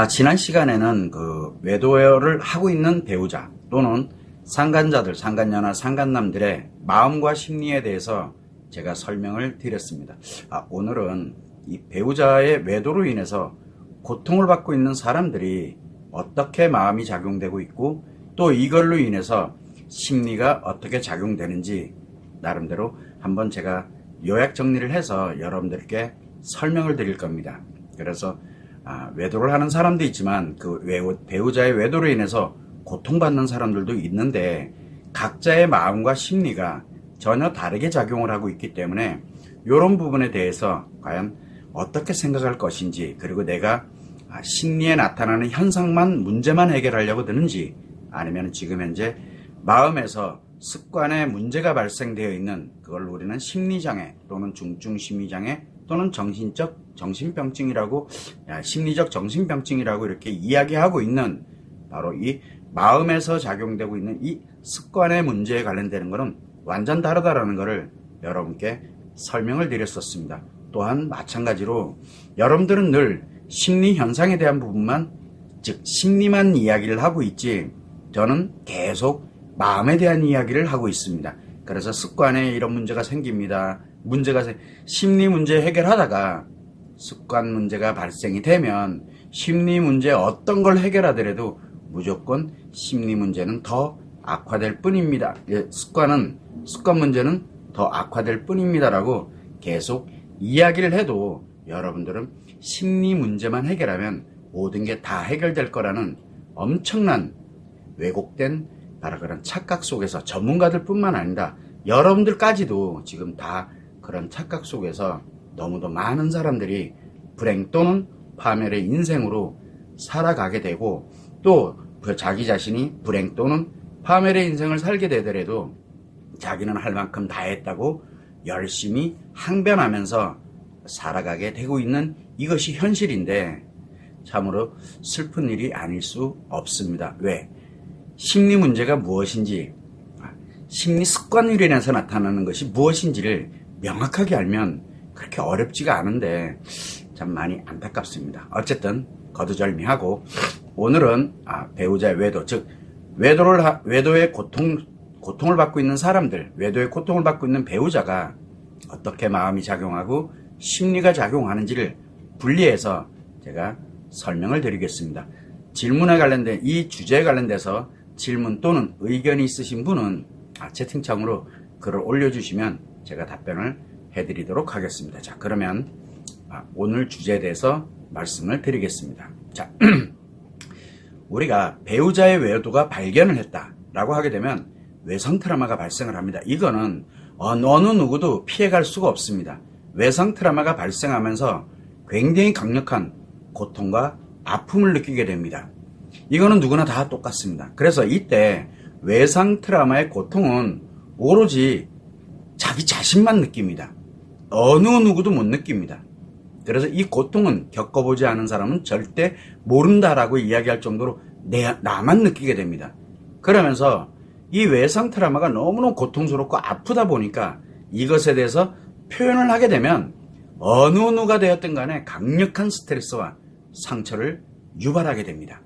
지난 시간에는 그 외도를 하고 있는 배우자 또는 상간자들, 상간녀나 상간남들의 마음과 심리에 대해서 제가 설명을 드렸습니다. 오늘은 이 배우자의 외도로 인해서 고통을 받고 있는 사람들이 어떻게 마음이 작용되고 있고 또 이걸로 인해서 심리가 어떻게 작용되는지 나름대로 한번 제가 요약 정리를 해서 여러분들께 설명을 드릴 겁니다. 그래서 외도를 하는 사람도 있지만 그 배우자의 외도로 인해서 고통받는 사람들도 있는데 각자의 마음과 심리가 전혀 다르게 작용을 하고 있기 때문에 이런 부분에 대해서 과연 어떻게 생각할 것인지, 그리고 내가 심리에 나타나는 현상만 문제만 해결하려고 드는지, 아니면 지금 현재 마음에서 습관의 문제가 발생되어 있는 그걸 우리는 심리장애 또는 중증심리장애 또는 정신병증이라고, 심리적 정신병증이라고 이렇게 이야기하고 있는 바로 이 마음에서 작용되고 있는 이 습관의 문제에 관련되는 것은 완전 다르다라는 것을 여러분께 설명을 드렸었습니다. 또한 마찬가지로 여러분들은 늘 심리 현상에 대한 부분만, 즉 심리만 이야기를 하고 있지, 저는 계속 마음에 대한 이야기를 하고 있습니다. 그래서 습관에 이런 문제가 생깁니다. 심리 문제 해결하다가 습관 문제가 발생이 되면 심리 문제 어떤 걸 해결하더라도 무조건 심리 문제는 더 악화될 뿐입니다. 습관 문제는 더 악화될 뿐입니다라고 계속 이야기를 해도 여러분들은 심리 문제만 해결하면 모든 게 다 해결될 거라는 엄청난 왜곡된 바로 그런 착각 속에서, 전문가들 뿐만 아니라 여러분들까지도 지금 다 그런 착각 속에서 너무도 많은 사람들이 불행 또는 파멸의 인생으로 살아가게 되고, 또 자기 자신이 불행 또는 파멸의 인생을 살게 되더라도 자기는 할 만큼 다 했다고 열심히 항변하면서 살아가게 되고 있는 이것이 현실인데 참으로 슬픈 일이 아닐 수 없습니다. 왜? 심리 문제가 무엇인지, 심리 습관으로 인해서 나타나는 것이 무엇인지를 명확하게 알면 그렇게 어렵지가 않은데 참 많이 안타깝습니다. 어쨌든 거두절미하고 오늘은 배우자의 외도, 즉 외도의 고통을 받고 있는 사람들, 외도의 고통을 받고 있는 배우자가 어떻게 마음이 작용하고 심리가 작용하는지를 분리해서 제가 설명을 드리겠습니다. 질문에 관련된, 이 주제에 관련돼서 질문 또는 의견이 있으신 분은 채팅창으로 글을 올려주시면 제가 답변을 해드리도록 하겠습니다. 자, 그러면 오늘 주제에 대해서 말씀을 드리겠습니다. 자, 우리가 배우자의 외도가 발견을 했다라고 하게 되면 외상 트라우마가 발생을 합니다. 이거는 어느 누구도 피해갈 수가 없습니다. 외상 트라우마가 발생하면서 굉장히 강력한 고통과 아픔을 느끼게 됩니다. 이거는 누구나 다 똑같습니다. 그래서 이때 외상 트라우마의 고통은 오로지 자기 자신만 느낍니다. 어느 누구도 못 느낍니다. 그래서 이 고통은 겪어보지 않은 사람은 절대 모른다라고 이야기할 정도로 나만 느끼게 됩니다. 그러면서 이 외상 트라우마가 너무너무 고통스럽고 아프다 보니까 이것에 대해서 표현을 하게 되면 어느 누가 되었든 간에 강력한 스트레스와 상처를 유발하게 됩니다.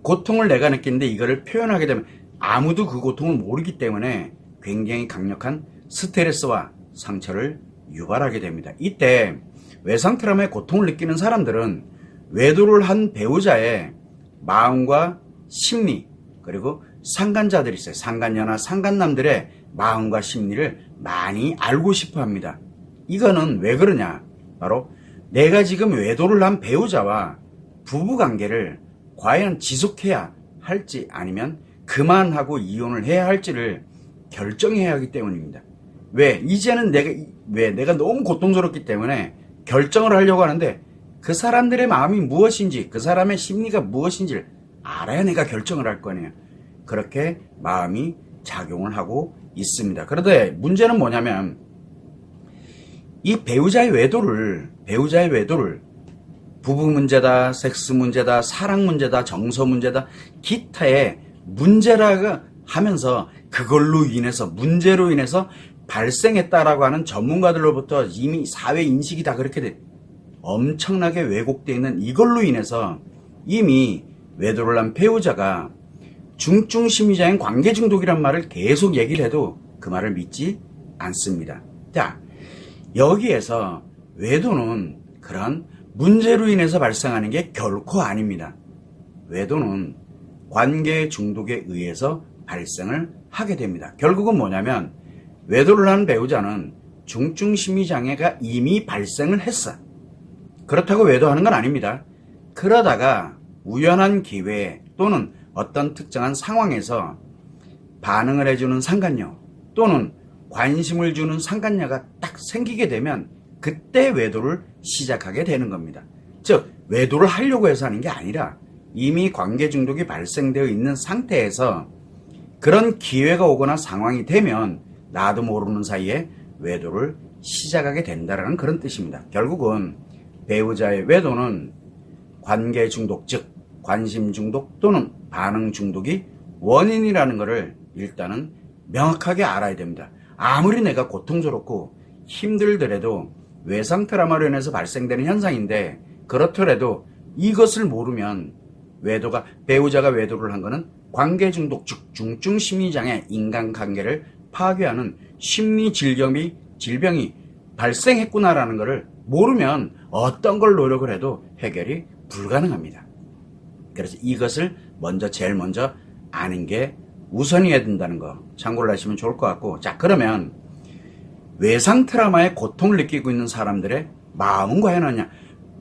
고통을 내가 느끼는데 이거를 표현하게 되면 아무도 그 고통을 모르기 때문에 굉장히 강력한 스트레스와 상처를 유발하게 됩니다. 이때 외상 트라우마의 고통을 느끼는 사람들은 외도를 한 배우자의 마음과 심리, 그리고 상간자들이 있어요. 상간녀나 상간남들의 마음과 심리를 많이 알고 싶어 합니다. 이거는 왜 그러냐? 바로 내가 지금 외도를 한 배우자와 부부관계를 과연 지속해야 할지 아니면 그만하고 이혼을 해야 할지를 결정해야 하기 때문입니다. 왜? 이제는 내가 너무 고통스럽기 때문에 결정을 하려고 하는데 그 사람들의 마음이 무엇인지, 그 사람의 심리가 무엇인지를 알아야 내가 결정을 할 거네요. 그렇게 마음이 작용을 하고 있습니다. 그런데 문제는 뭐냐면 이 배우자의 외도를 부부 문제다, 섹스 문제다, 사랑 문제다, 정서 문제다, 기타의 문제라고 하면서 그걸로 인해서, 문제로 인해서 발생했다라고 하는 전문가들로부터 이미 사회 인식이 다 그렇게 돼. 엄청나게 왜곡되어 있는 이걸로 인해서 이미 외도를 한 배우자가 중증 심리장애인 관계 중독이란 말을 계속 얘기를 해도 그 말을 믿지 않습니다. 자, 여기에서 외도는 그런 문제로 인해서 발생하는 게 결코 아닙니다. 외도는 관계 중독에 의해서 발생을 하게 됩니다. 결국은 뭐냐면 외도를 한 배우자는 중증 심리장애가 이미 발생을 했어. 그렇다고 외도하는 건 아닙니다. 그러다가 우연한 기회 또는 어떤 특정한 상황에서 반응을 해주는 상간녀 또는 관심을 주는 상간녀가 딱 생기게 되면 그때 외도를 시작하게 되는 겁니다. 즉 외도를 하려고 해서 하는 게 아니라 이미 관계 중독이 발생되어 있는 상태에서 그런 기회가 오거나 상황이 되면 나도 모르는 사이에 외도를 시작하게 된다는 그런 뜻입니다. 결국은 배우자의 외도는 관계 중독, 즉 관심 중독 또는 반응 중독이 원인이라는 것을 일단은 명확하게 알아야 됩니다. 아무리 내가 고통스럽고 힘들더라도 외상 트라우마로 인해서 발생되는 현상인데 그렇더라도 이것을 모르면 외도가 배우자가 외도를 한 것은 관계 중독, 즉 중증 심리장애, 인간관계를 파괴하는 심리 질병이 발생했구나라는 것을 모르면 어떤 걸 노력을 해도 해결이 불가능합니다. 그래서 이것을 제일 먼저 아는 게 우선이어야 된다는 거 참고를 하시면 좋을 것 같고, 자 그러면 외상 트라우마의 고통을 느끼고 있는 사람들의 마음은 과연 어떠냐?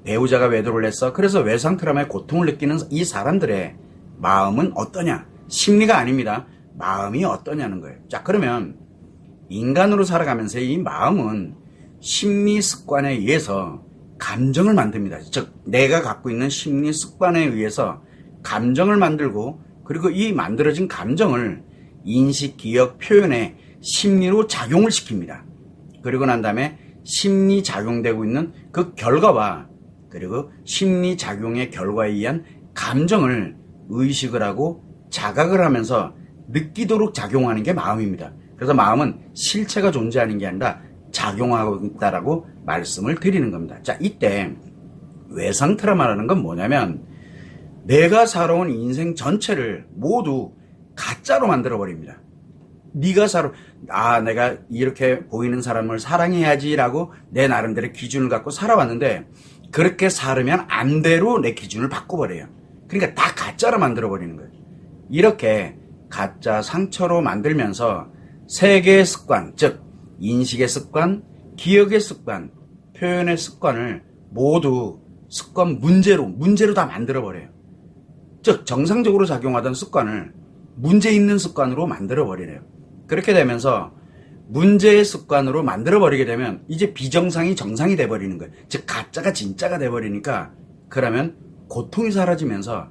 배우자가 외도를 했어. 그래서 외상 트라우마의 고통을 느끼는 이 사람들의 마음은 어떠냐? 심리가 아닙니다. 마음이 어떠냐는 거예요. 자 그러면 인간으로 살아가면서 이 마음은 심리 습관에 의해서 감정을 만듭니다. 즉 내가 갖고 있는 심리 습관에 의해서 감정을 만들고, 그리고 이 만들어진 감정을 인식, 기억, 표현에 심리로 작용을 시킵니다. 그리고 난 다음에 심리 작용되고 있는 그 결과와 그리고 심리 작용의 결과에 의한 감정을 의식을 하고 자각을 하면서 느끼도록 작용하는 게 마음입니다. 그래서 마음은 실체가 존재하는 게 아니라 작용하고 있다라고 말씀을 드리는 겁니다. 자, 이때 외상 트라우마라는 건 뭐냐면 내가 살아온 인생 전체를 모두 가짜로 만들어 버립니다. 내가 이렇게 보이는 사람을 사랑해야지라고 내 나름대로 기준을 갖고 살아왔는데 그렇게 살으면 안 돼로 내 기준을 바꿔버려요. 그러니까 다 가짜로 만들어 버리는 거예요. 이렇게 가짜 상처로 만들면서 세계의 습관, 즉 인식의 습관, 기억의 습관, 표현의 습관을 모두 습관 문제로 다 만들어 버려요. 즉 정상적으로 작용하던 습관을 문제 있는 습관으로 만들어 버리래요. 그렇게 되면서 문제의 습관으로 만들어 버리게 되면 이제 비정상이 정상이 돼 버리는 거예요. 즉 가짜가 진짜가 돼 버리니까 그러면 고통이 사라지면서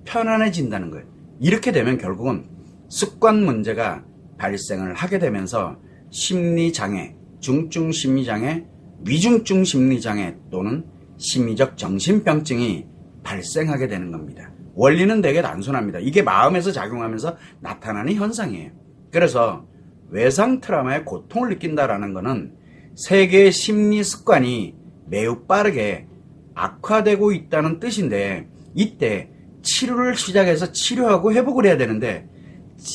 편안해진다는 거예요. 이렇게 되면 결국은 습관 문제가 발생을 하게 되면서 심리장애, 중증 심리장애, 위중증 심리장애 또는 심리적 정신병증이 발생하게 되는 겁니다. 원리는 되게 단순합니다. 이게 마음에서 작용하면서 나타나는 현상이에요. 그래서 외상 트라우마의 고통을 느낀다라는 것은 세계의 심리 습관이 매우 빠르게 악화되고 있다는 뜻인데, 이때 치료를 시작해서 치료하고 회복을 해야 되는데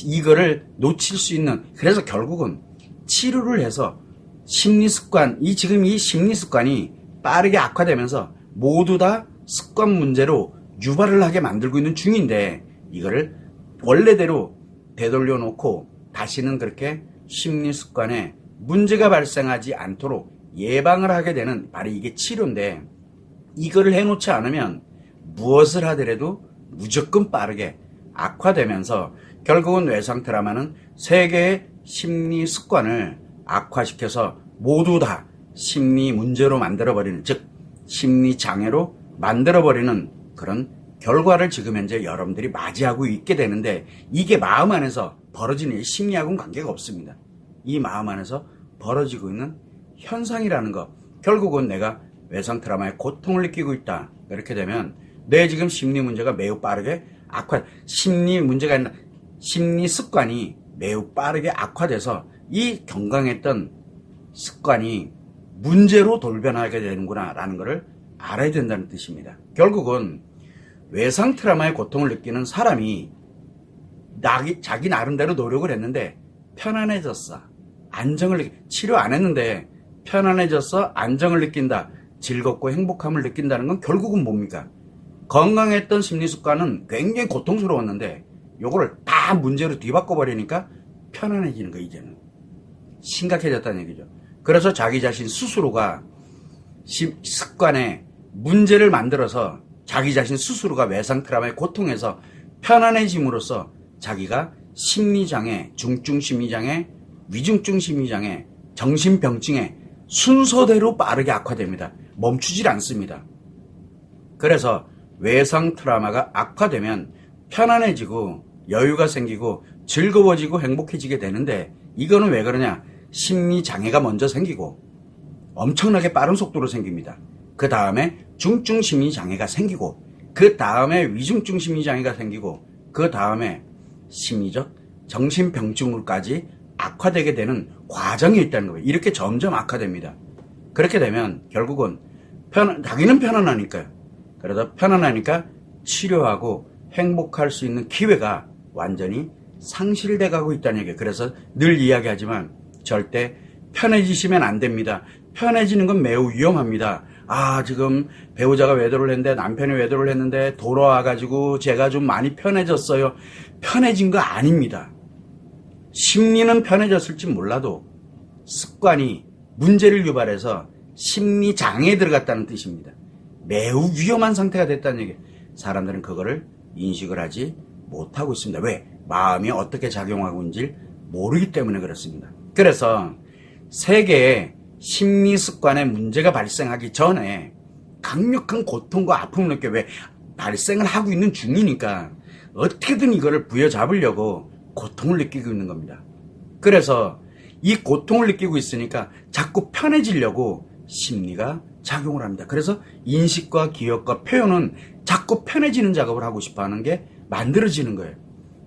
이거를 놓칠 수 있는, 그래서 결국은 치료를 해서 심리 습관, 지금 이 심리 습관이 빠르게 악화되면서 모두 다 습관 문제로 유발을 하게 만들고 있는 중인데, 이거를 원래대로 되돌려 놓고 다시는 그렇게 심리 습관에 문제가 발생하지 않도록 예방을 하게 되는 바로 이게 치료인데, 이거를 해놓지 않으면 무엇을 하더라도 무조건 빠르게 악화되면서 결국은 외상 트라우마는 세계의 심리 습관을 악화시켜서 모두 다 심리 문제로 만들어버리는, 즉 심리 장애로 만들어버리는 그런 결과를 지금 현재 여러분들이 맞이하고 있게 되는데, 이게 마음 안에서 벌어지는 심리하고는 관계가 없습니다. 이 마음 안에서 벌어지고 있는 현상이라는 거, 결국은 내가 외상 트라우마의 고통을 느끼고 있다. 이렇게 되면 내 지금 심리 문제가 매우 빠르게 심리 문제가 아니라 심리 습관이 매우 빠르게 악화돼서 이 건강했던 습관이 문제로 돌변하게 되는구나 라는 것을 알아야 된다는 뜻입니다. 결국은 외상 트라우마의 고통을 느끼는 사람이 자기 나름대로 노력을 했는데 편안해졌어. 치료 안 했는데 편안해졌어. 안정을 느낀다. 즐겁고 행복함을 느낀다는 건 결국은 뭡니까? 건강했던 심리습관은 굉장히 고통스러웠는데 요거를 다 문제로 뒤바꿔버리니까 편안해지는 거 이제는. 심각해졌다는 얘기죠. 그래서 자기 자신 스스로가 습관에 문제를 만들어서 자기 자신 스스로가 외상 트라우마의 고통에서 편안해짐으로써 자기가 심리장애, 중증 심리장애, 위중증 심리장애, 정신병증에 순서대로 빠르게 악화됩니다. 멈추질 않습니다. 그래서 외상 트라우마가 악화되면 편안해지고 여유가 생기고 즐거워지고 행복해지게 되는데 이거는 왜 그러냐? 심리장애가 먼저 생기고 엄청나게 빠른 속도로 생깁니다. 그 다음에 중증 심리장애가 생기고 그 다음에 위중증 심리장애가 생기고 그 다음에 심리적 정신병증으로까지 악화되게 되는 과정이 있다는 거예요. 이렇게 점점 악화됩니다. 그렇게 되면 결국은 자기는 편안하니까요. 그래서 편안하니까 치료하고 행복할 수 있는 기회가 완전히 상실돼 가고 있다는 얘기예요. 그래서 늘 이야기하지만 절대 편해지시면 안 됩니다. 편해지는 건 매우 위험합니다. 지금 배우자가 외도를 했는데 남편이 외도를 했는데 돌아와가지고 제가 좀 많이 편해졌어요. 편해진 거 아닙니다. 심리는 편해졌을지 몰라도 습관이 문제를 유발해서 심리장애에 들어갔다는 뜻입니다. 매우 위험한 상태가 됐다는 얘기예요. 사람들은 그거를 인식을 하지 못하고 있습니다. 왜? 마음이 어떻게 작용하고 있는지 모르기 때문에 그렇습니다. 그래서 세계에 심리 습관에 문제가 발생하기 전에 강력한 고통과 아픔을 느껴. 왜? 발생을 하고 있는 중이니까 어떻게든 이거를 부여잡으려고 고통을 느끼고 있는 겁니다. 그래서 이 고통을 느끼고 있으니까 자꾸 편해지려고 심리가 작용을 합니다. 그래서 인식과 기억과 표현은 자꾸 편해지는 작업을 하고 싶어 하는 게 만들어지는 거예요.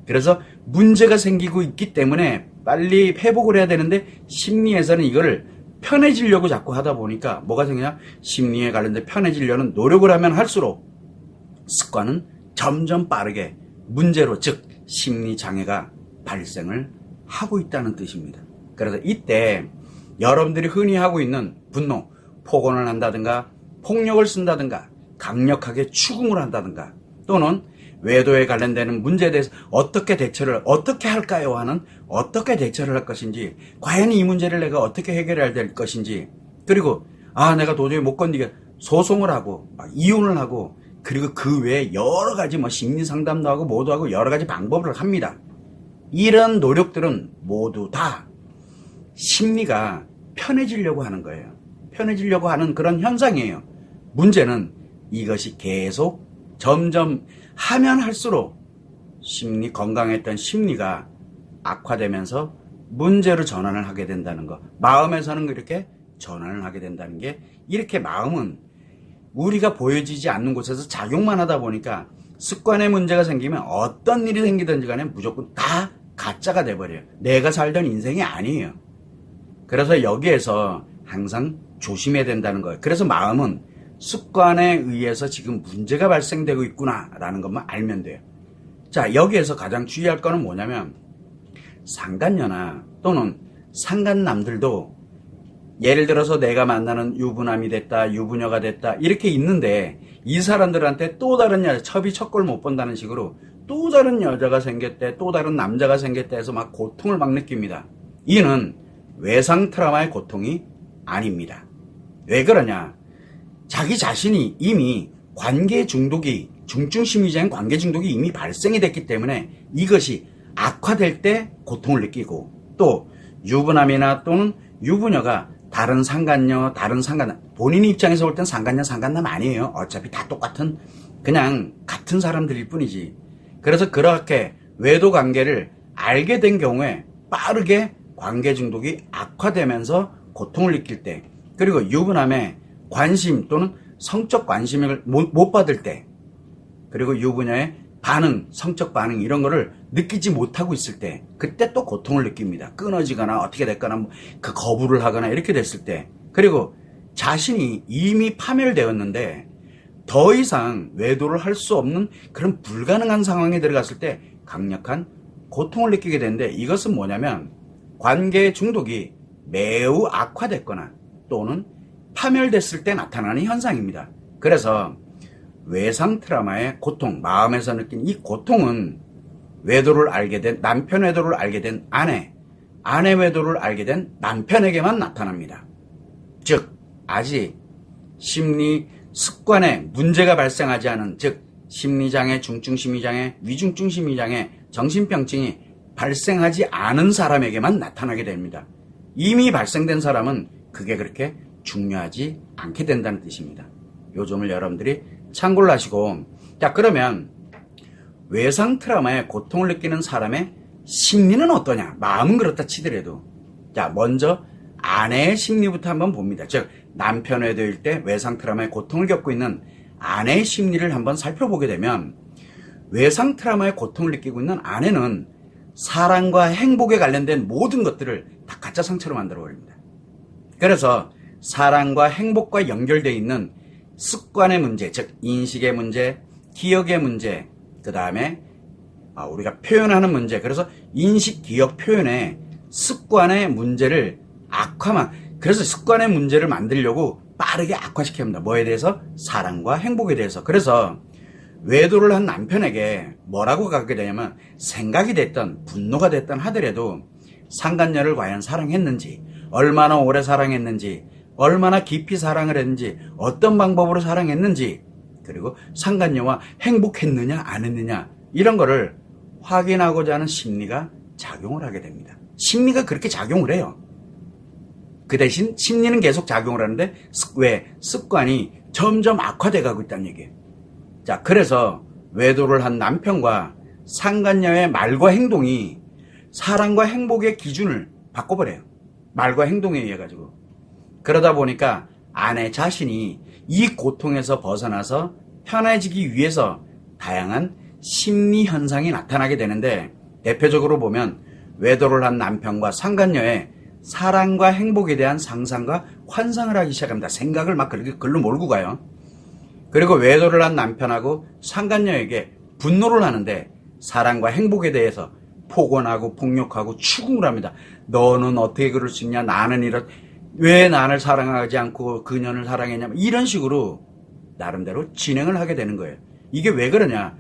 그래서 문제가 생기고 있기 때문에 빨리 회복을 해야 되는데 심리에서는 이거를 편해지려고 자꾸 하다 보니까 뭐가 생기냐? 심리에 관련된 편해지려는 노력을 하면 할수록 습관은 점점 빠르게 문제로, 즉 심리장애가 발생을 하고 있다는 뜻입니다. 그래서 이때 여러분들이 흔히 하고 있는 분노, 폭언을 한다든가 폭력을 쓴다든가 강력하게 추궁을 한다든가 또는 외도에 관련되는 문제에 대해서 어떻게 할까요 하는 어떻게 대처를 할 것인지, 과연 이 문제를 내가 어떻게 해결해야 될 것인지, 그리고 내가 도저히 못 건디게 소송을 하고 이혼을 하고, 그리고 그 외에 여러 가지 심리 상담도 하고 뭐도 하고 여러 가지 방법을 합니다. 이런 노력들은 모두 다 심리가 편해지려고 하는 거예요. 편해지려고 하는 그런 현상이에요. 문제는 이것이 계속 점점 하면 할수록 건강했던 심리가 악화되면서 문제로 전환을 하게 된다는 거. 마음에서는 그렇게 전환을 하게 된다는 게, 이렇게 마음은 우리가 보여지지 않는 곳에서 작용만 하다 보니까 습관에 문제가 생기면 어떤 일이 생기든지 간에 무조건 다 가짜가 돼버려요. 내가 살던 인생이 아니에요. 그래서 여기에서 항상 조심해야 된다는 거예요. 그래서 마음은 습관에 의해서 지금 문제가 발생되고 있구나라는 것만 알면 돼요. 자, 여기에서 가장 주의할 거는 뭐냐면, 상간녀나 또는 상간남들도 예를 들어서 내가 만나는 유부남이 됐다, 유부녀가 됐다 이렇게 있는데, 이 사람들한테 또 다른 여자, 첩이 첩골 못 본다는 식으로 또 다른 여자가 생겼대, 또 다른 남자가 생겼대 해서 막 고통을 막 느낍니다. 이는 외상 트라우마의 고통이 아닙니다. 왜 그러냐? 자기 자신이 이미 관계 중독이, 중증 심리적인 관계 중독이 이미 발생이 됐기 때문에 이것이 악화될 때 고통을 느끼고, 또 유부남이나 또는 유부녀가 다른 상간녀, 다른 상간남, 본인 입장에서 볼 땐 상간녀, 상간남 아니에요. 어차피 다 똑같은, 그냥 같은 사람들일 뿐이지. 그래서 그렇게 외도 관계를 알게 된 경우에 빠르게 관계 중독이 악화되면서 고통을 느낄 때, 그리고 유부남의 관심 또는 성적 관심을 못 받을 때, 그리고 유부녀의 반응, 성적 반응 이런 거를 느끼지 못하고 있을 때, 그때 또 고통을 느낍니다. 끊어지거나 어떻게 됐거나 그 거부를 하거나 이렇게 됐을 때, 그리고 자신이 이미 파멸되었는데 더 이상 외도를 할 수 없는 그런 불가능한 상황에 들어갔을 때 강력한 고통을 느끼게 되는데, 이것은 뭐냐면 관계의 중독이 매우 악화됐거나 또는 파멸됐을 때 나타나는 현상입니다. 그래서 외상 트라우마의 고통, 마음에서 느낀 이 고통은 외도를 알게 된 남편 외도를 알게 된 아내 외도를 알게 된 남편에게만 나타납니다. 즉 아직 심리 습관에 문제가 발생하지 않은, 즉 심리장애, 중증심리장애, 위중증심리장애, 정신병증이 발생하지 않은 사람에게만 나타나게 됩니다. 이미 발생된 사람은 그게 그렇게 중요하지 않게 된다는 뜻입니다. 요 점을 여러분들이 참고를 하시고, 자 그러면 외상 트라우마에 고통을 느끼는 사람의 심리는 어떠냐? 마음은 그렇다 치더라도, 자 먼저 아내의 심리부터 한번 봅니다. 즉 남편 외도일 때 외상 트라우마의 고통을 겪고 있는 아내의 심리를 한번 살펴보게 되면, 외상 트라우마의 고통을 느끼고 있는 아내는 사랑과 행복에 관련된 모든 것들을 다 가짜 상처로 만들어 버립니다. 그래서 사랑과 행복과 연결되어 있는 습관의 문제, 즉 인식의 문제, 기억의 문제, 그 다음에 우리가 표현하는 문제, 그래서 인식, 기억, 표현의 습관의 문제를 그래서 습관의 문제를 만들려고 빠르게 악화시켜야 합니다. 뭐에 대해서? 사랑과 행복에 대해서. 그래서 외도를 한 남편에게 뭐라고 가게 되냐면, 생각이 됐던 분노가 됐던 하더라도 상간녀를 과연 사랑했는지, 얼마나 오래 사랑했는지, 얼마나 깊이 사랑을 했는지, 어떤 방법으로 사랑했는지, 그리고 상간녀와 행복했느냐 안 했느냐, 이런 거를 확인하고자 하는 심리가 작용을 하게 됩니다. 심리가 그렇게 작용을 해요. 그 대신 심리는 계속 작용을 하는데 왜? 습관이 점점 악화돼 가고 있다는 얘기예요. 자, 그래서 외도를 한 남편과 상간녀의 말과 행동이 사랑과 행복의 기준을 바꿔버려요. 말과 행동에 의해 가지고. 그러다 보니까 아내 자신이 이 고통에서 벗어나서 편해지기 위해서 다양한 심리 현상이 나타나게 되는데, 대표적으로 보면 외도를 한 남편과 상간녀의 사랑과 행복에 대한 상상과 환상을 하기 시작합니다. 생각을 막 그렇게 글로 몰고 가요. 그리고 외도를 한 남편하고 상간녀에게 분노를 하는데 사랑과 행복에 대해서 폭언하고 폭력하고 추궁을 합니다. 너는 어떻게 그럴 수 있냐? 나는 왜 나를 사랑하지 않고 그녀를 사랑했냐? 이런 식으로 나름대로 진행을 하게 되는 거예요. 이게 왜 그러냐?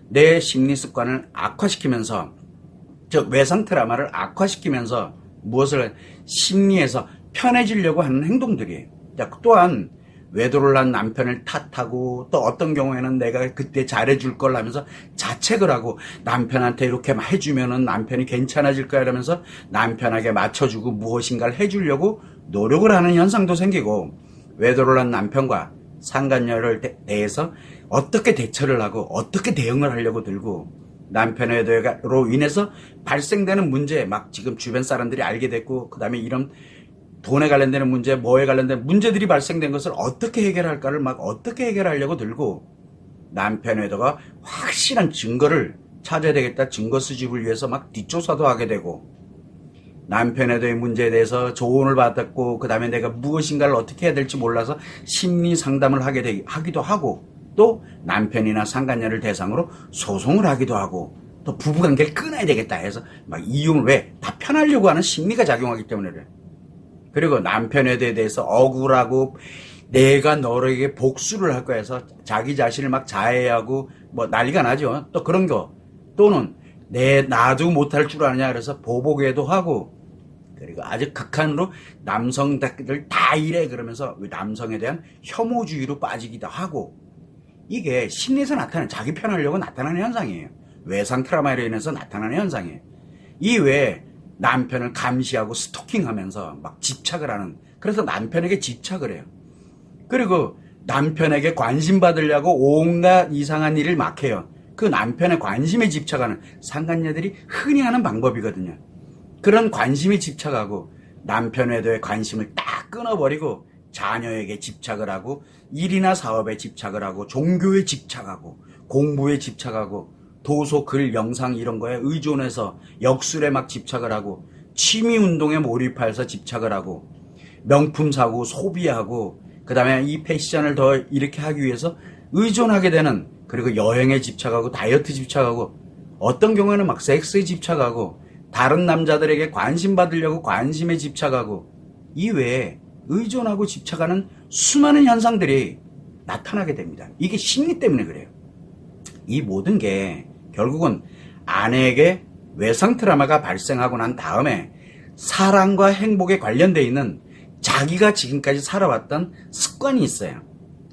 내 심리 습관을 악화시키면서, 즉 외상 트라우마를 악화시키면서 무엇을 심리에서 편해지려고 하는 행동들이에요. 또한 외도를 한 남편을 탓하고, 또 어떤 경우에는 내가 그때 잘해줄 걸 하면서 자책을 하고, 남편한테 이렇게 해주면은 남편이 괜찮아질 거야 이러면서 남편에게 맞춰주고 무엇인가를 해주려고 노력을 하는 현상도 생기고, 외도를 한 남편과 상간녀를 대해서 어떻게 대처를 하고 어떻게 대응을 하려고 들고, 남편의 외도로 인해서 발생되는 문제, 막 지금 주변 사람들이 알게 됐고, 그 다음에 이런 돈에 관련되는 문제, 뭐에 관련된 문제들이 발생된 것을 어떻게 해결할까를 막 어떻게 해결하려고 들고, 남편 외도가 확실한 증거를 찾아야 되겠다, 증거 수집을 위해서 막 뒷조사도 하게 되고, 남편 외도의 문제에 대해서 조언을 받았고, 그 다음에 내가 무엇인가를 어떻게 해야 될지 몰라서 심리 상담을 하기도 하고, 또 남편이나 상간녀를 대상으로 소송을 하기도 하고, 또 부부관계를 끊어야 되겠다 해서 막 이용을, 왜? 다 편하려고 하는 심리가 작용하기 때문에 그래. 그리고 남편에 대해서 억울하고 내가 너에게 복수를 할 거야 해서 자기 자신을 막 자해하고 뭐 난리가 나죠. 또 그런 거. 또는 나도 못할 줄 아느냐 그래서 보복에도 하고, 그리고 아주 극한으로 남성들 다 이래 그러면서 남성에 대한 혐오주의로 빠지기도 하고, 이게 심리에서 나타나는, 자기 편하려고 나타나는 현상이에요. 외상 트라우마로 인해서 나타나는 현상이에요. 이 외에 남편을 감시하고 스토킹하면서 막 집착을 하는, 그래서 남편에게 집착을 해요. 그리고 남편에게 관심 받으려고 온갖 이상한 일을 막 해요. 그 남편의 관심에 집착하는, 상간녀들이 흔히 하는 방법이거든요. 그런 관심에 집착하고 남편 외도의 관심을 딱 끊어버리고 자녀에게 집착을 하고, 일이나 사업에 집착을 하고, 종교에 집착하고, 공부에 집착하고, 도서, 글, 영상 이런 거에 의존해서 역술에 막 집착을 하고, 취미 운동에 몰입해서 집착을 하고, 명품 사고 소비하고 그 다음에 이 패션을 더 이렇게 하기 위해서 의존하게 되는, 그리고 여행에 집착하고 다이어트 집착하고 어떤 경우에는 막 섹스에 집착하고 다른 남자들에게 관심 받으려고 관심에 집착하고 이외에 의존하고 집착하는 수많은 현상들이 나타나게 됩니다. 이게 심리 때문에 그래요. 이 모든 게 결국은 아내에게 외상 트라우마가 발생하고 난 다음에 사랑과 행복에 관련되어 있는 자기가 지금까지 살아왔던 습관이 있어요.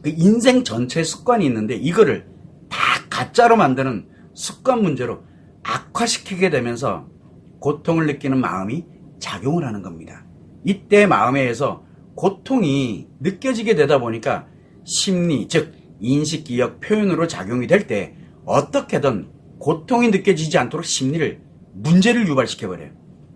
그 인생 전체의 습관이 있는데 이거를 다 가짜로 만드는 습관 문제로 악화시키게 되면서 고통을 느끼는 마음이 작용을 하는 겁니다. 이때 마음에 의해서 고통이 느껴지게 되다 보니까 심리, 즉 인식, 기억, 표현으로 작용이 될 때 어떻게든 고통이 느껴지지 않도록 심리를, 문제를 유발시켜버려요.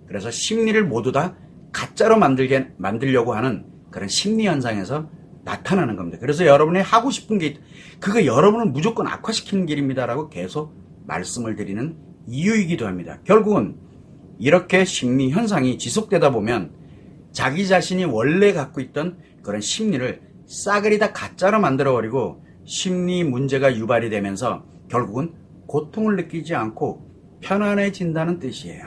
그래서 심리를 모두 다 가짜로 만들려고 하는 그런 심리 현상에서 나타나는 겁니다. 그래서 여러분이 하고 싶은 게 그거 여러분을 무조건 악화시키는 길입니다라고 계속 말씀을 드리는 이유이기도 합니다. 결국은 이렇게 심리 현상이 지속되다 보면 자기 자신이 원래 갖고 있던 그런 심리를 싸그리 다 가짜로 만들어버리고 심리 문제가 유발이 되면서 결국은 고통을 느끼지 않고 편안해진다는 뜻이에요.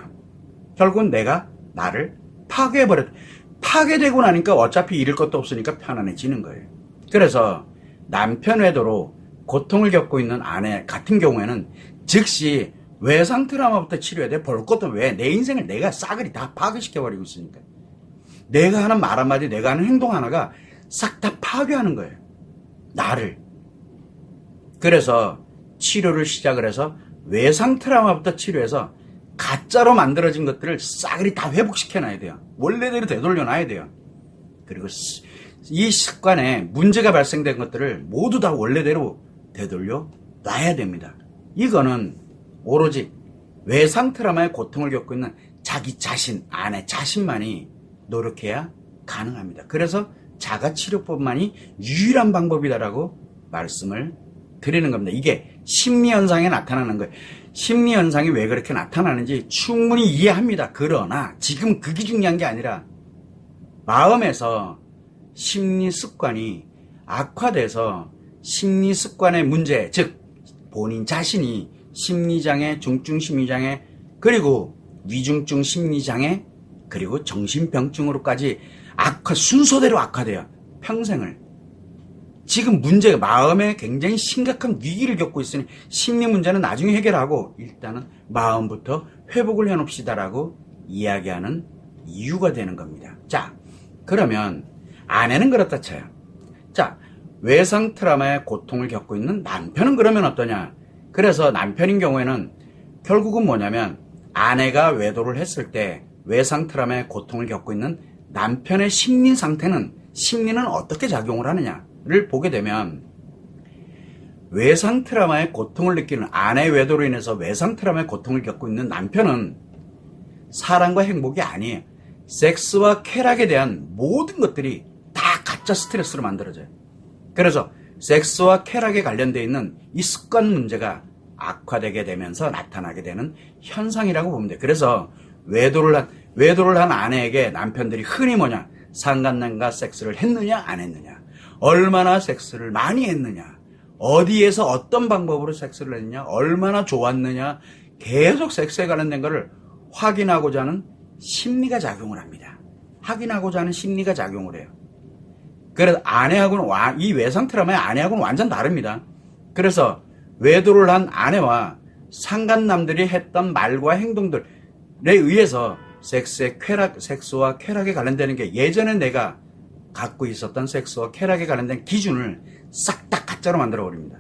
결국은 내가 나를 파괴해버렸다. 파괴되고 나니까 어차피 잃을 것도 없으니까 편안해지는 거예요. 그래서 남편 외도로 고통을 겪고 있는 아내 같은 경우에는 즉시 외상 트라우마부터 치료해야 돼. 볼 것도 왜? 내 인생을 내가 싸그리 다 파괴시켜버리고 있으니까. 내가 하는 말 한마디, 내가 하는 행동 하나가 싹 다 파괴하는 거예요. 나를. 그래서 치료를 시작을 해서 외상 트라우마부터 치료해서 가짜로 만들어진 것들을 싸그리 다 회복시켜놔야 돼요. 원래대로 되돌려놔야 돼요. 그리고 이 습관에 문제가 발생된 것들을 모두 다 원래대로 되돌려놔야 됩니다. 이거는 오로지 외상 트라우마의 고통을 겪고 있는 자기 자신, 아내 자신만이 노력해야 가능합니다. 그래서 자가치료법만이 유일한 방법이다라고 말씀을 드리는 겁니다. 이게 심리현상에 나타나는 거예요. 심리현상이 왜 그렇게 나타나는지 충분히 이해합니다. 그러나 지금 그게 중요한 게 아니라 마음에서 심리 습관이 악화돼서 심리 습관의 문제, 즉 본인 자신이 심리장애, 중증 심리장애, 그리고 위중증 심리장애, 그리고 정신병증으로까지 순서대로 악화돼요. 평생을. 지금 문제가 마음에 굉장히 심각한 위기를 겪고 있으니 심리 문제는 나중에 해결하고 일단은 마음부터 회복을 해놓읍시다라고 이야기하는 이유가 되는 겁니다. 자, 그러면 아내는 그렇다 쳐요. 자, 외상 트라우마의 고통을 겪고 있는 남편은 그러면 어떠냐? 그래서 남편인 경우에는 결국은 뭐냐면 아내가 외도를 했을 때 외상 트라우마의 고통을 겪고 있는 남편의 심리 상태는, 심리는 어떻게 작용을 하느냐를 보게 되면 외상 트라우마의 고통을 느끼는, 아내 외도로 인해서 외상 트라우마의 고통을 겪고 있는 남편은 사랑과 행복이 아니에요. 섹스와 쾌락에 대한 모든 것들이 다 가짜 스트레스로 만들어져요. 그래서 섹스와 쾌락에 관련되어 있는 이 습관 문제가 악화되게 되면서 나타나게 되는 현상이라고 보면 돼요. 그래서 외도를 한 아내에게 남편들이 흔히 뭐냐? 상간남과 섹스를 했느냐 안 했느냐, 얼마나 섹스를 많이 했느냐, 어디에서 어떤 방법으로 섹스를 했느냐, 얼마나 좋았느냐, 계속 섹스에 관련된 것을 확인하고자 하는 심리가 작용을 합니다. 확인하고자 하는 심리가 작용을 해요. 그래서 아내하고는 이 외상 트라우마의 아내하고는 완전 다릅니다. 그래서 외도를 한 아내와 상간남들이 했던 말과 행동들에 의해서 섹스와 쾌락에 관련되는 게 예전에 내가 갖고 있었던 섹스와 쾌락에 관련된 기준을 싹 다 가짜로 만들어 버립니다.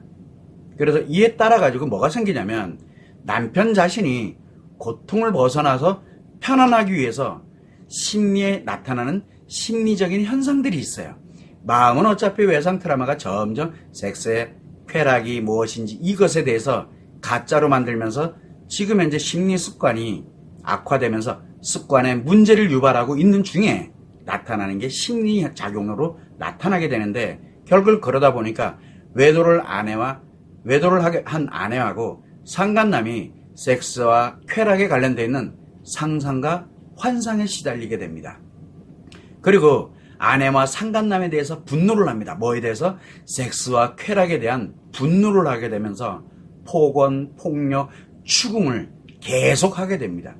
그래서 이에 따라 가지고 뭐가 생기냐면 남편 자신이 고통을 벗어나서 편안하기 위해서 심리에 나타나는 심리적인 현상들이 있어요. 마음은 어차피 외상 트라우마가 점점 섹스의 쾌락이 무엇인지 이것에 대해서 가짜로 만들면서 지금 현재 심리 습관이 악화되면서 습관에 문제를 유발하고 있는 중에 나타나는 게 심리 작용으로 나타나게 되는데, 결국 그러다 보니까 외도를 한 아내하고 상간남이 섹스와 쾌락에 관련되어 있는 상상과 환상에 시달리게 됩니다. 그리고 아내와 상간남에 대해서 분노를 합니다. 뭐에 대해서? 섹스와 쾌락에 대한 분노를 하게 되면서 폭언, 폭력, 추궁을 계속하게 됩니다.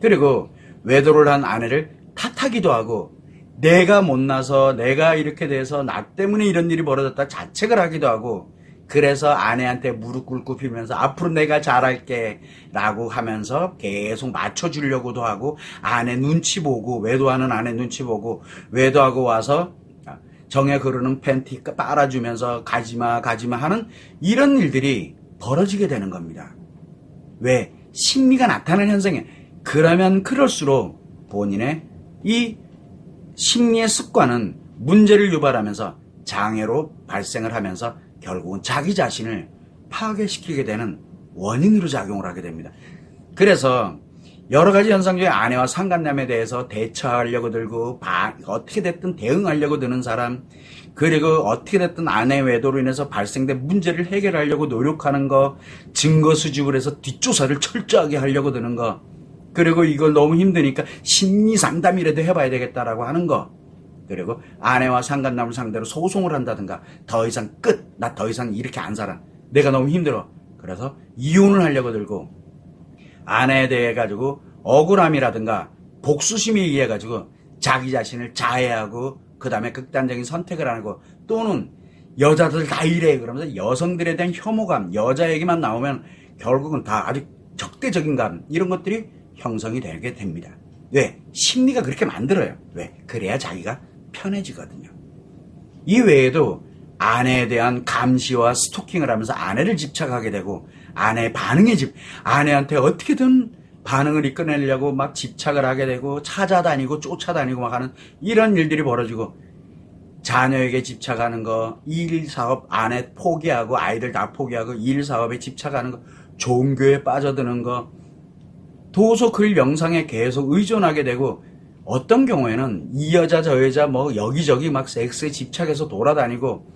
그리고 외도를 한 아내를 탓하기도 하고 내가 못나서 내가 이렇게 돼서 나 때문에 이런 일이 벌어졌다 자책을 하기도 하고 그래서 아내한테 무릎 꿇고 빌면서 앞으로 내가 잘할게 라고 하면서 계속 맞춰주려고도 하고 아내 눈치 보고 외도하는 아내 눈치 보고 외도하고 와서 정에 흐르는 팬티 빨아주면서 가지마 하는 이런 일들이 벌어지게 되는 겁니다. 왜? 심리가 나타나는 현상이에요. 그러면 그럴수록 본인의 이 심리의 습관은 문제를 유발하면서 장애로 발생을 하면서 결국은 자기 자신을 파괴시키게 되는 원인으로 작용을 하게 됩니다. 그래서 여러 가지 현상 중에 아내와 상간남에 대해서 대처하려고 들고 어떻게 됐든 대응하려고 드는 사람, 그리고 어떻게 됐든 아내 외도로 인해서 발생된 문제를 해결하려고 노력하는 거, 증거 수집을 해서 뒷조사를 철저하게 하려고 드는 거, 그리고 이걸 너무 힘드니까 심리 상담이라도 해봐야 되겠다라고 하는 거, 그리고 아내와 상간남을 상대로 소송을 한다든가 더 이상 끝! 나 더 이상 이렇게 안 살아. 내가 너무 힘들어. 그래서 이혼을 하려고 들고 아내에 대해 가지고 억울함이라든가 복수심에 의해 가지고 자기 자신을 자해하고 그 다음에 극단적인 선택을 하고 또는 여자들 다 이래 그러면서 여성들에 대한 혐오감, 여자 얘기만 나오면 결국은 다 아주 적대적인 감 이런 것들이 형성이 되게 됩니다. 왜? 심리가 그렇게 만들어요. 왜? 그래야 자기가 편해지거든요. 이 외에도 아내에 대한 감시와 스토킹을 하면서 아내를 집착하게 되고 아내의 반응에 아내한테 어떻게든 반응을 이끌어내려고 막 집착을 하게 되고 찾아다니고 쫓아다니고 막 하는 이런 일들이 벌어지고 자녀에게 집착하는 거, 일 사업 아내 포기하고 아이들 다 포기하고 일 사업에 집착하는 거, 종교에 빠져드는 거, 도서 글 영상에 계속 의존하게 되고 어떤 경우에는 이 여자 저 여자 뭐 여기저기 막 섹스에 집착해서 돌아다니고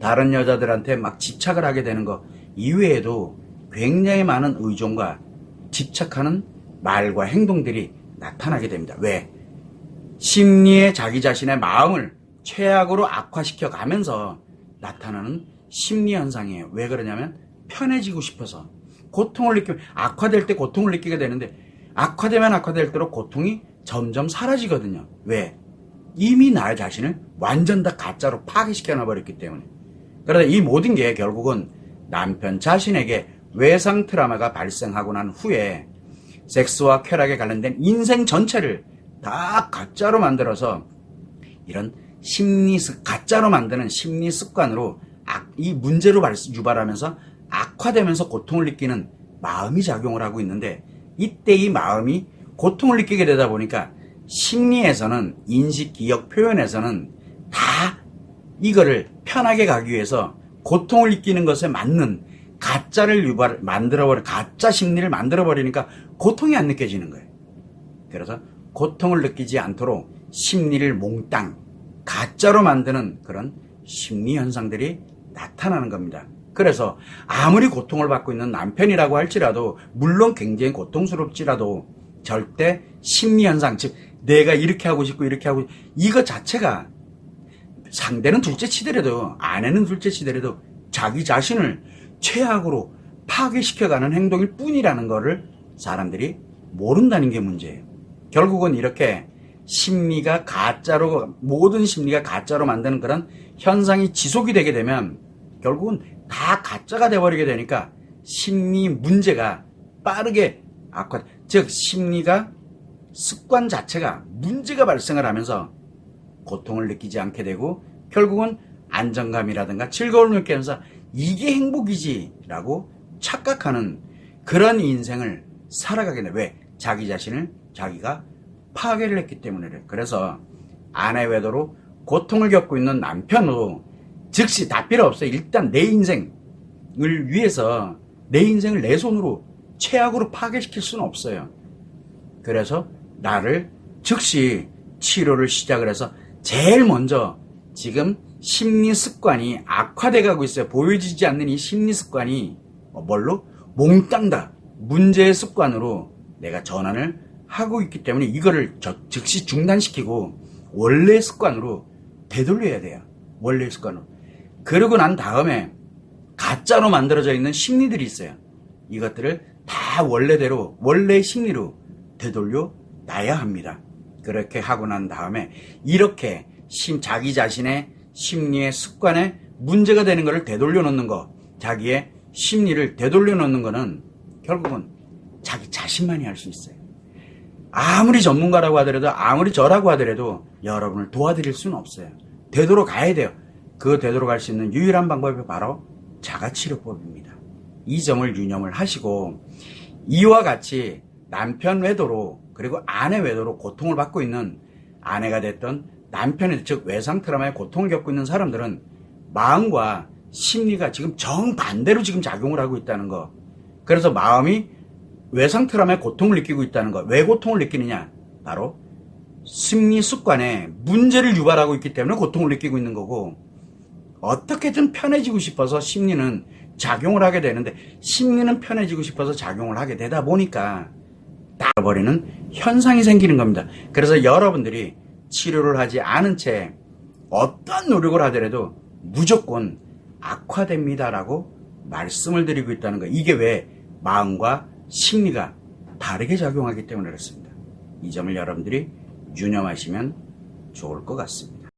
다른 여자들한테 막 집착을 하게 되는 거 이외에도 굉장히 많은 의존과 집착하는 말과 행동들이 나타나게 됩니다. 왜? 심리에 자기 자신의 마음을 최악으로 악화시켜 가면서 나타나는 심리 현상이에요. 왜 그러냐면 편해지고 싶어서 고통을 느끼면 악화될 때 고통을 느끼게 되는데 악화되면 악화될수록 고통이 점점 사라지거든요. 왜? 이미 나 자신을 완전 다 가짜로 파괴시켜 놔버렸기 때문에. 그러다 이 모든 게 결국은 남편 자신에게 외상 트라우마가 발생하고 난 후에 섹스와 쾌락에 관련된 인생 전체를 다 가짜로 만들어서 이런 가짜로 만드는 심리 습관으로 이 문제로 유발하면서 악화되면서 고통을 느끼는 마음이 작용을 하고 있는데 이때 이 마음이 고통을 느끼게 되다 보니까 심리에서는 인식, 기억, 표현에서는 다 이거를 편하게 가기 위해서 고통을 느끼는 것에 맞는 가짜를 가짜 심리를 만들어버리니까 고통이 안 느껴지는 거예요. 그래서 고통을 느끼지 않도록 심리를 몽땅 가짜로 만드는 그런 심리 현상들이 나타나는 겁니다. 그래서 아무리 고통을 받고 있는 남편이라고 할지라도 물론 굉장히 고통스럽지라도 절대 심리 현상, 즉 내가 이렇게 하고 싶고 이렇게 하고 이거 자체가 상대는 둘째 치더라도 아내는 둘째 치더라도 자기 자신을 최악으로 파괴시켜가는 행동일 뿐이라는 거를 사람들이 모른다는 게 문제예요. 결국은 이렇게 심리가 가짜로 모든 심리가 가짜로 만드는 그런 현상이 지속이 되게 되면 결국은 다 가짜가 돼버리게 되니까 심리 문제가 빠르게 즉 심리가 습관 자체가 문제가 발생을 하면서 고통을 느끼지 않게 되고 결국은 안정감이라든가 즐거움을 느끼면서 이게 행복이지라고 착각하는 그런 인생을 살아가게 돼. 왜? 자기 자신을 자기가 파괴를 했기 때문에 그래. 그래서 아내 외도로 고통을 겪고 있는 남편도 즉시 다 필요 없어요. 일단 내 인생을 위해서 내 인생을 내 손으로 최악으로 파괴시킬 수는 없어요. 그래서 나를 즉시 치료를 시작을 해서 제일 먼저 지금 심리 습관이 악화돼 가고 있어요. 보여지지 않는 이 심리 습관이 뭘로? 몽땅 다 문제의 습관으로 내가 전환을 하고 있기 때문에 이거를 즉시 중단시키고 원래 습관으로 되돌려야 돼요. 원래 습관으로. 그러고 난 다음에 가짜로 만들어져 있는 심리들이 있어요. 이것들을 다 원래대로, 원래의 심리로 되돌려 놔야 합니다. 그렇게 하고 난 다음에 이렇게 자기 자신의 심리의 습관에 문제가 되는 것을 되돌려 놓는 거, 자기의 심리를 되돌려 놓는 거는 결국은 자기 자신만이 할 수 있어요. 아무리 전문가라고 하더라도, 아무리 저라고 하더라도 여러분을 도와드릴 수는 없어요. 되돌아가야 돼요. 그 되돌아갈 수 있는 유일한 방법이 바로 자가치료법입니다. 이 점을 유념을 하시고, 이와 같이 남편 외도로, 그리고 아내 외도로 고통을 받고 있는, 아내가 됐던 남편의, 즉 외상 트라우마의 고통을 겪고 있는 사람들은 마음과 심리가 지금 정반대로 지금 작용을 하고 있다는 거. 그래서 마음이 외상 트라우마의 고통을 느끼고 있다는 거. 왜 고통을 느끼느냐? 바로 심리 습관에 문제를 유발하고 있기 때문에 고통을 느끼고 있는 거고, 어떻게든 편해지고 싶어서 심리는 작용을 하게 되는데, 심리는 편해지고 싶어서 작용을 하게 되다 보니까 나버리는 현상이 생기는 겁니다. 그래서 여러분들이 치료를 하지 않은 채 어떤 노력을 하더라도 무조건 악화됩니다라고 말씀을 드리고 있다는 거. 이게 왜? 마음과 심리가 다르게 작용하기 때문에 그렇습니다. 이 점을 여러분들이 유념하시면 좋을 것 같습니다.